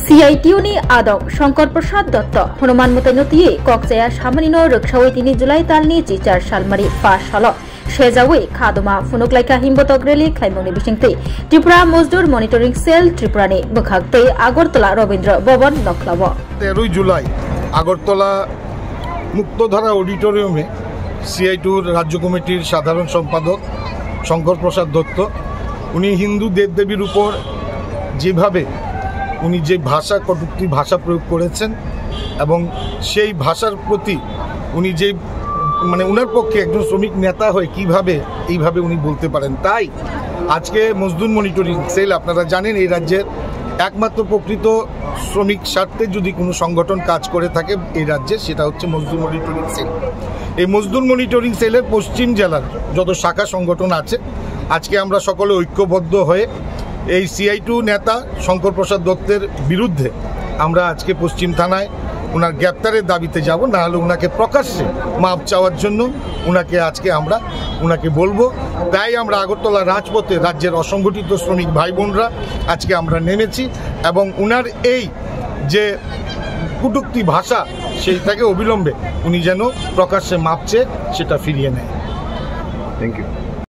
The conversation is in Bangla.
CITUni adok Shangkar Prasad Dotto Hanuman Mutanyoti Kokjaya Samanino Rukshawai 3 Julai talni Chichar Salmari Pass halo Shejawi Khaduma Funuklaika Himbotogreli Khaimoni Bishingti Tripura Mozdur Monitoring Cell Tripurani Bukhakte Agartala Robindra Bhavan Noklawo 13 July Agartala মুক্তধারা অডিটোরিয়ামে সিআইটিউর রাজ্য কমিটির সাধারণ সম্পাদক শঙ্কর প্রসাদ দত্ত উনি হিন্দু দেবদেবীর উপর যেভাবে উনি যে ভাষা কটূক্তি ভাষা প্রয়োগ করেছেন এবং সেই ভাষার প্রতি উনি যে উনার পক্ষে একজন শ্রমিক নেতা হয়ে কিভাবে এইভাবে উনি বলতে পারেন তাই আজকে মজদুর মনিটরিং সেল আপনারা জানেন এই রাজ্যের একমাত্র প্রকৃত শ্রমিক স্বার্থে যদি কোনো সংগঠন কাজ করে থাকে এই রাজ্যে সেটা হচ্ছে মজদুর মনিটরিং সেল। এই মজদুর মনিটরিং সেলের পশ্চিম জেলার যত শাখা সংগঠন আছে আজকে আমরা সকলে ঐক্যবদ্ধ হয়ে এই সিআইটিউ নেতা শঙ্কর প্রসাদ দত্তের বিরুদ্ধে আমরা আজকে পশ্চিম থানায় ওনার গ্রেপ্তারের দাবিতে যাব, না হলে ওনাকে প্রকাশ্যে মাপ চাওয়ার জন্য আজকে আমরা ওনাকে বলবো। তাই আমরা আগরতলা রাজপথে রাজ্যের অসংগঠিত শ্রমিক ভাই বোনরা আজকে আমরা নেমেছি এবং ওনার এই যে কটূক্তি ভাষা সেইটাকে অবিলম্বে উনি যেন প্রকাশ্যে মাপ চেয়ে সেটা ফিরিয়ে নেয়। Thank you.